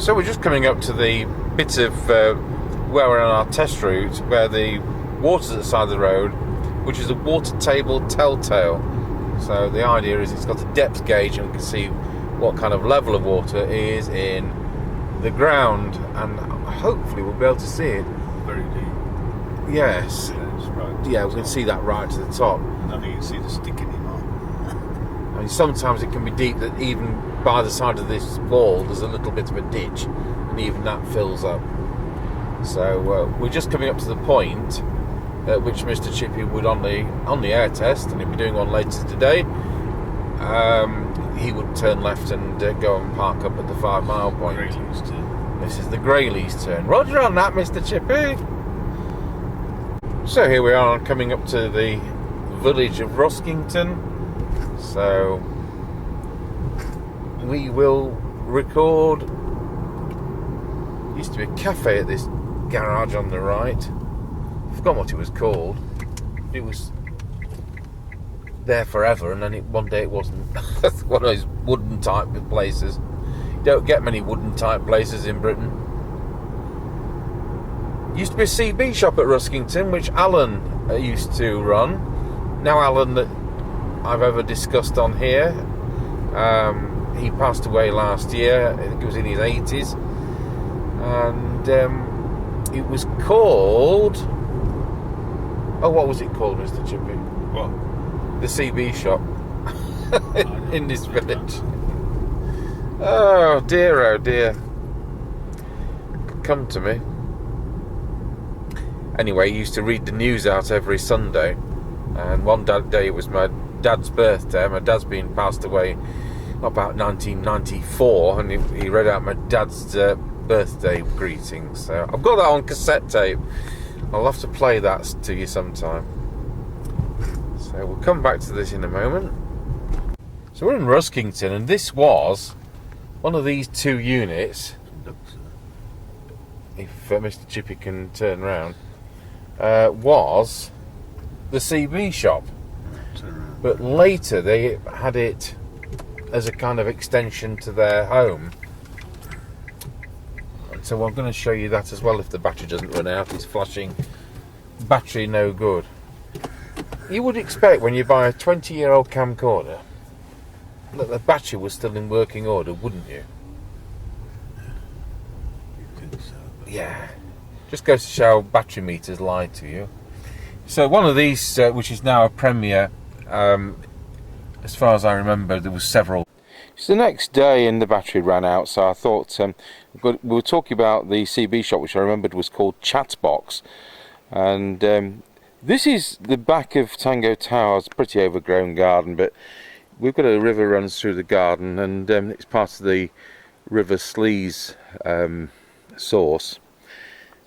So we're just coming up to the bit of where we're on our test route, where the water's at the side of the road, which is a water table telltale. So the idea is it's got a depth gauge and we can see what kind of level of water is in the ground, and hopefully we'll be able to see it. Very deep. Yes. Yeah, it's right. Yeah, we can see that right to the top. I don't even see the stick anymore. I mean, sometimes it can be deep that even by the side of this wall there's a little bit of a ditch, and even that fills up. So we're just coming up to the point at which Mr. Chippy would on the air test, and he'll be doing one later today. He would turn left and go and park up at the 5 mile point. Grayleys turn. This is the Grayleys turn. Roger on that, Mr. Chippy. So here we are coming up to the village of Ruskington. So we will record. Used to be a cafe at this garage on the right. I forgot what it was called. It was there forever, and then one day it wasn't. One of those wooden type places. You don't get many wooden type places in Britain. Used to be a CB shop at Ruskington, which Alan used to run. Now Alan that I've ever discussed on here. He passed away last year. I think it was in his 80s, and it was called. Oh, what was it called, Mr. Chippy? What? The CB shop in this village. Oh dear, oh dear. Come to me. Anyway, he used to read the news out every Sunday, and one day it was my dad's birthday. My dad's been passed away about 1994, and he read out my dad's birthday greetings. So I've got that on cassette tape. I'll have to play that to you sometime. So we'll come back to this in a moment. So we're in Ruskington, and this was one of these two units. If Mr. Chippy can turn around, was the CB shop. But later they had it as a kind of extension to their home. So I'm going to show you that as well if the battery doesn't run out. It's flashing battery no good. You would expect when you buy a 20-year-old camcorder that the battery was still in working order, wouldn't you? You think so? Yeah. Just goes to show battery meters lie to you. So one of these, which is now a Premier, as far as I remember, there was several. It's the next day and the battery ran out, so I thought we were talking about the CB shop, which I remembered was called Chatbox, and this is the back of Tango Tower. It's a pretty overgrown garden, but we've got a river runs through the garden, and it's part of the River Sleaze source.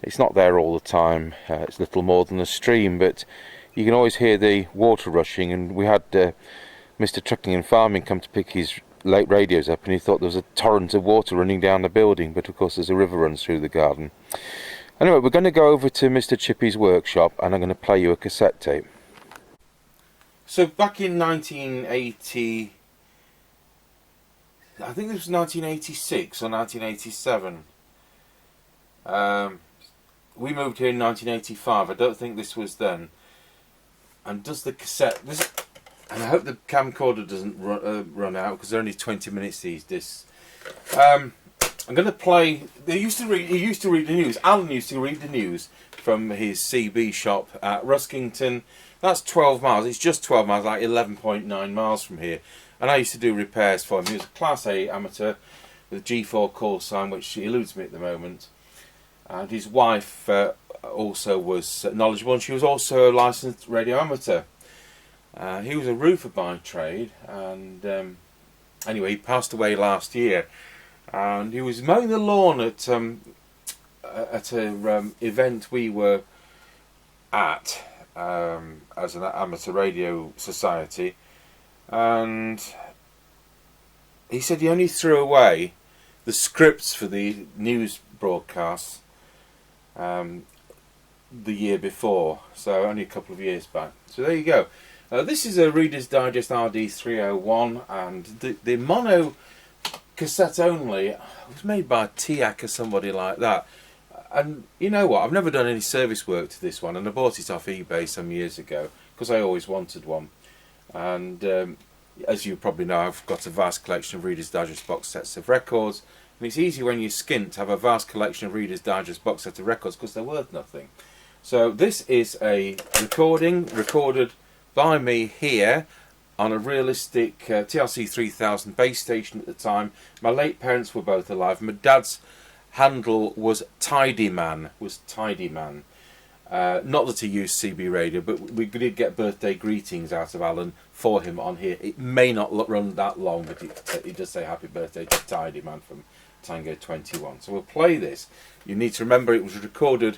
It's not there all the time. It's little more than a stream, but you can always hear the water rushing, and we had Mr. Trucking and Farming come to pick his late radios up, and he thought there was a torrent of water running down the building, but of course there's a river runs through the garden. Anyway, we're going to go over to Mr. Chippy's workshop, and I'm going to play you a cassette tape. So back in 1980, I think this was 1986 or 1987. We moved here in 1985. I don't think this was then. And does the cassette... And I hope the camcorder doesn't run out, because they're only 20 minutes these discs. I'm going to play. He used to read the news. Alan used to read the news from his CB shop at Ruskington. That's 12 miles. It's just 12 miles, like 11.9 miles from here. And I used to do repairs for him. He was a Class A amateur with a G4 call sign, which eludes me at the moment. And his wife also was knowledgeable, and she was also a licensed radio amateur. He was a roofer by trade, and anyway, he passed away last year. And he was mowing the lawn at a event we were at as an amateur radio society, and he said he only threw away the scripts for the news broadcasts the year before, so only a couple of years back. So there you go. This is a Reader's Digest RD301, and the mono cassette only. It was made by TIAC or somebody like that. And you know what? I've never done any service work to this one, and I bought it off eBay some years ago because I always wanted one. And as you probably know, I've got a vast collection of Reader's Digest box sets of records, and it's easy when you're skint to have a vast collection of Reader's Digest box set of records because they're worth nothing. So this is a recording recorded by me here on a Realistic TRC3000 base station at the time. My late parents were both alive. My dad's handle was Tidyman. Not that he used CB radio, but we did get birthday greetings out of Alan for him on here. It may not run that long, but it does say happy birthday to Tidyman from Tango 21. So we'll play this. You need to remember it was recorded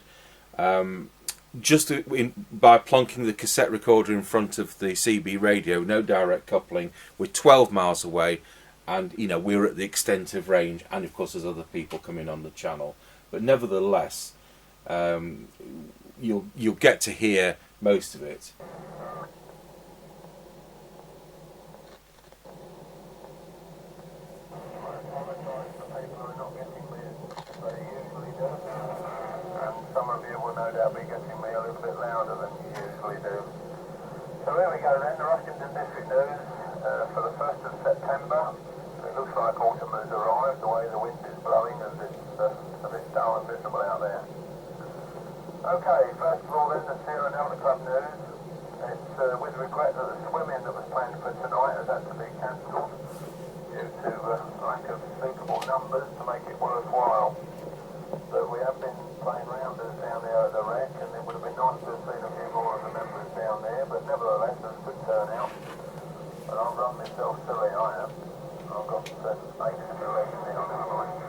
just by plonking the cassette recorder in front of the CB radio, no direct coupling. We're 12 miles away, and you know we're at the extent of range, and of course there's other people coming on the channel. But nevertheless, you'll get to hear most of it. Some of you will no doubt be getting me a little bit louder than you usually do. So here we go then, the Ruskington District News for the 1st of September. It looks like autumn has arrived, the way the wind is blowing as it's a bit dull and miserable out there. Okay, first of all then the Sierra Delta Club news. It's with regret that the swimming that was planned for tonight has had to be cancelled due to lack of suitable numbers to make it worthwhile. But we have been playing rounders down there at the wreck, and it would have been nice to have seen a few more of the members down there, but nevertheless there's a good turnout. And I've run myself silly, I have. I've got 8 to 11 now, never mind.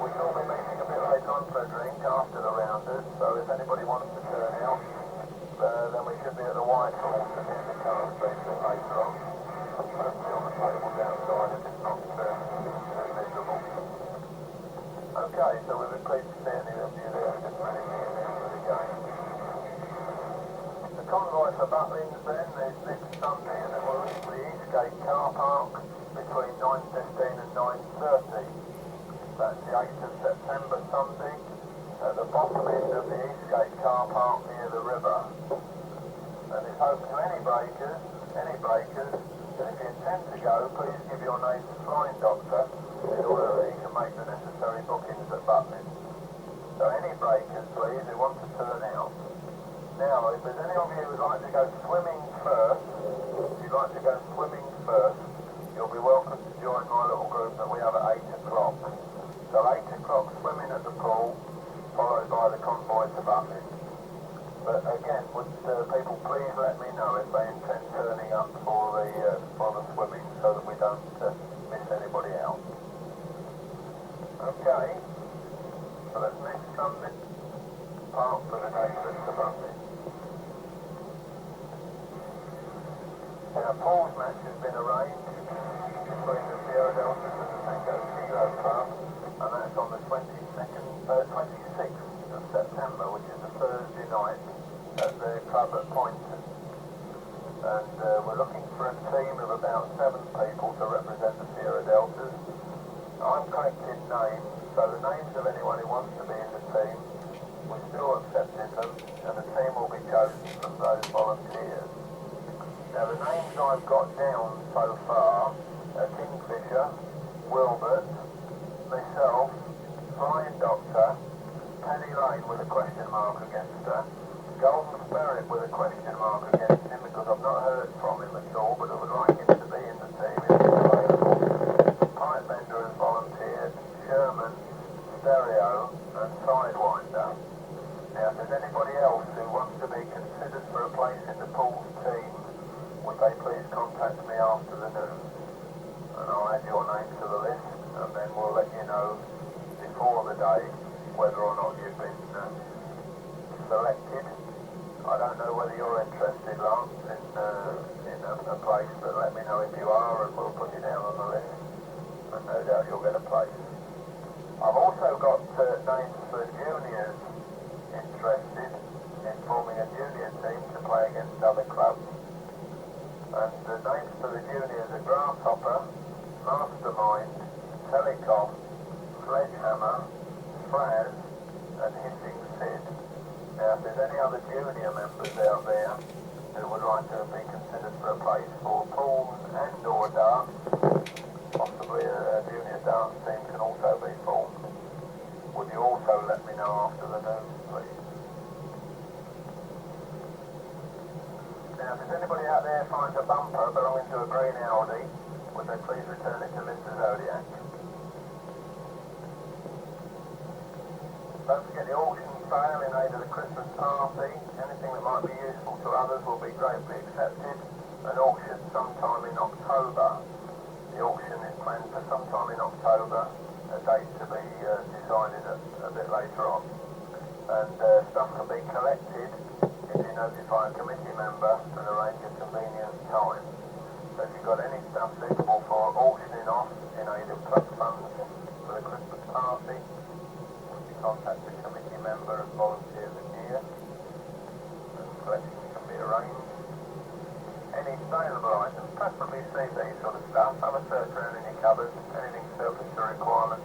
We will be meeting a bit later on for a drink after the rounders, so if anybody wants to turn out, then we should be at the White Horse at the end of Current Street a bit later on. Hopefully on the tables outside if it's not too miserable. Okay, so we've been pleased to see any of you there just managing it down for the game. The convoy for Butlins then is next Sunday, and then we'll leave the Eastgate car park between 9:15 and 9:30. That's the 8th of September Sunday, at the bottom end of the Eastgate car park near the river. And it's open to any breakers, and if you intend to go, please give your name to Flying Doctor in order that he can make the necessary bookings at Butlins. So any breakers, please, who want to turn out. Now, if there's any of you who would like to go swimming first, you'll be welcome to join my little group that we have at 8 o'clock. So 8 o'clock swimming at the pool, followed by the convoy to Butlins. But again, would people please let me know if they intend turning up for the swimming, so that we don't miss anybody out. Okay, so that's next Sunday. Park for the day to Butlins. Now, Paul's match has been arranged between the Sierra Delta and the Tango Kilo Club, and that's on the 26th of September, which is a Thursday night, at the club at Poynton. And we're looking for a team of about 7 people to represent the Sierra Deltas. I've collected names, so the names of anyone who wants to be in the team, we're still accepting them, and the team will be chosen from those volunteers. Now the names I've got down so far are Kingfisher, Wilbert, myself, Flying Doctor, Penny Lane with a question mark against her, Golden Spirit with a question mark against him because I've not heard from him at all, but I would like him to be in the team if he's available. Pipe Bender has volunteered, Sherman, Stereo and Sidewinder. Now if there's anybody else who wants to be considered for a place in the pool's team, would they please contact me after the news? And I'll add your name to the list, and then we'll let you know before the day whether or not you've been selected. I don't know whether you're interested, Lance, in a place, but let me know if you are, and we'll put you down on the list, and no doubt you'll get a place. I've also got names for juniors interested in forming a junior team to play against other clubs. And the names for the juniors are Grasshopper, Mastermind, Telecom, Sledgehammer, Fraz, and Hissing Sid. Now, if there's any other junior members out there who would like to be considered for a place for pools and or darts, possibly a junior darts team can also be formed. Would you also let me know after the news, please? Now, if there's anybody out there who finds a bumper belonging to a green Audi, would they please return it to Mr. Zodiac? Don't forget the auction sale in aid of the Christmas party. Anything that might be useful to others will be gratefully accepted. An auction sometime in October. The auction is planned for sometime in October, a date to be decided a bit later on. And stuff can be collected if you notify a committee member and arrange a convenient time. So if you've got any stuff suitable for auctioning off in aid of club funds for the Christmas party, contact the committee member and volunteers in here, and collection can be arranged. Any saleable items, preferably CD sort of stuff, have a search around in your cupboard, anything surplus to requirements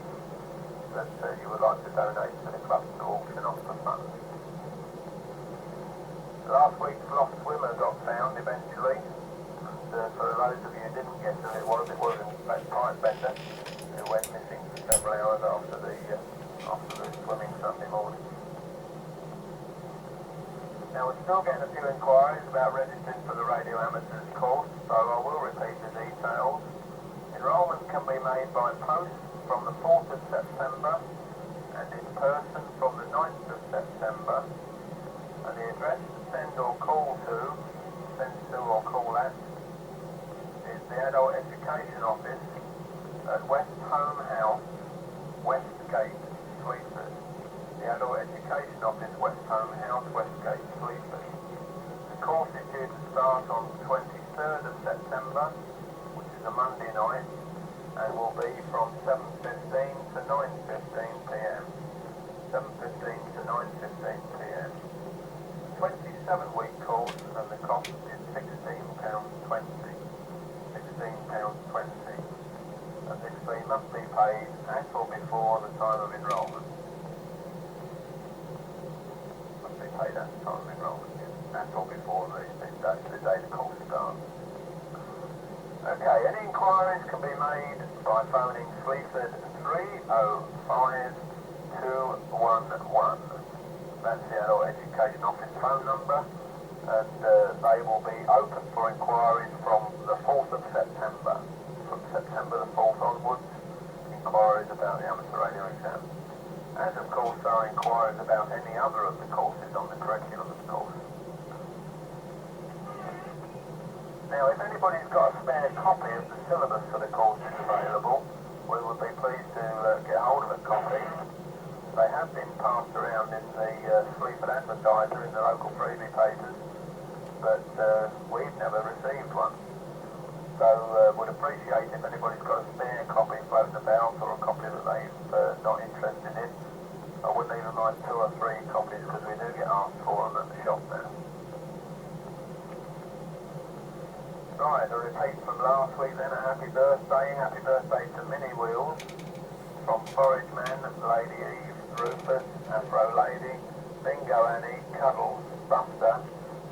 that you would like to donate to the club to auction off for funds. Last week's lost swimmer got found eventually, and for those of you who didn't guess who it was in fact Pipe Bender, who went missing for several hours after the swimming Sunday morning. Now we're still getting a few inquiries about registering for the Radio Amateurs course, so I will repeat the details. Enrolment can be made by post from the 4th of September and in person from the 9th of September, and the address to send or call at is the Adult Education Office at West Home House, Westgate, Sleaford. The Adult Education Office, West Home House, Westgate, Sleaford. The course is due to start on the 23rd of September, which is a Monday night, and will be from 7:15 to 9:15 p.m. 7:15 to 9:15 p.m. 27-week course, and the cost is £16.20. £16.20. And this fee must be paid at or before the time of enrolment. Must be paid at the time of enrolment, yes. At or before the day the course starts. Okay, any inquiries can be made by phoning Sleaford 305 211. That's the Adult Education Office phone number, and they will be open for inquiries from the 4th of September. From September the 4th onwards, inquiries about the amateur radio exam. As of course are inquiries about any other of the courses on the curriculum, of course. Now, if anybody's got a spare copy of the syllabus for the courses available, we would be pleased to get hold of a copy. They have been passed around in the Sleaford Advertiser in the local freebie papers, but we've never received one. So would appreciate if anybody's got a spare copy floating about, or a copy that they're not interested in. I wouldn't even mind 2 or 3 copies, because we do get asked for them at the shop now. Right, a repeat from last week then, a happy birthday to Minnie Wheels, from Forage Man, Lady Eve, Rufus, Afro Lady, Bingo Annie, Cuddles, Buster,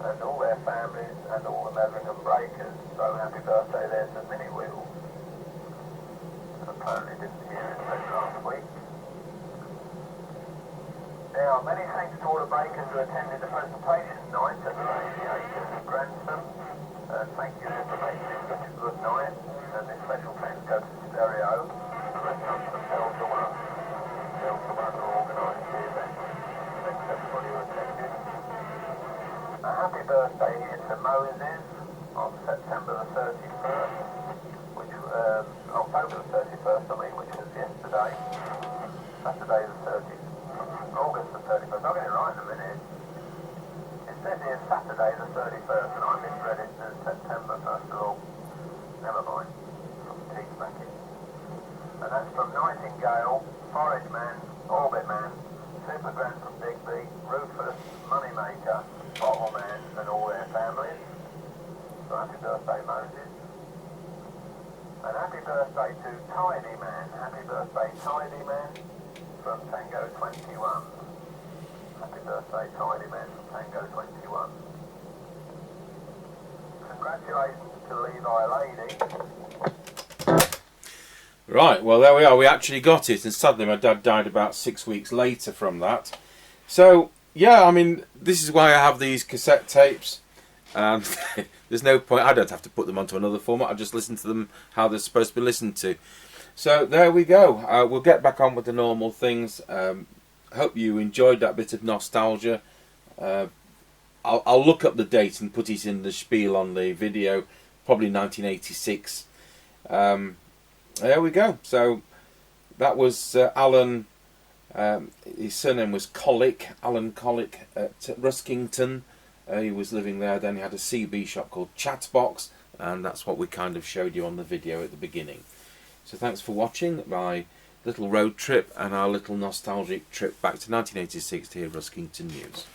and all their families, and all the Metheringham Breakers. So happy birthday there to Minnie Wheels. Apparently didn't hear it last week. Now, many thanks to all the breakers who attended the presentation night at the Radiation in Grantham. Thank you for making it such a good night, and this special thanks goes to Stereo, the restaurant from Delta One who organised the event. Thanks everybody who attended. A happy birthday here to Moses on September the 31st, which October the 31st, which was yesterday. Saturday the 30th. August the 31st. I'll get it right in a minute. It says here Saturday the 31st, and I misread it as September 1st of all. Never mind. Put the teeth back in. And that's from Nightingale, Forage Man, Orbit Man, Super Grand from Digby, Rufus, Moneymaker, Bottle Man, and all their families. So happy birthday, Moses. And happy birthday to Tidyman. Happy birthday, Tidyman, from Tango 21. Happy birthday, Tidyman, from Tango 21. Congratulations to Levi Lady. Right, well there we are, we actually got it, and sadly my dad died about 6 weeks later from that. So, yeah, I mean, this is why I have these cassette tapes. There's no point, I don't have to put them onto another format, I just listen to them how they're supposed to be listened to. So there we go, we'll get back on with the normal things. Hope you enjoyed that bit of nostalgia. I'll look up the date and put it in the spiel on the video, probably 1986. There we go. So that was Alan. His surname was Collick, Alan Collick at Ruskington. He was living there. Then he had a CB shop called Chatbox, and that's what we kind of showed you on the video at the beginning. So thanks for watching my little road trip and our little nostalgic trip back to 1986 to hear Ruskington News.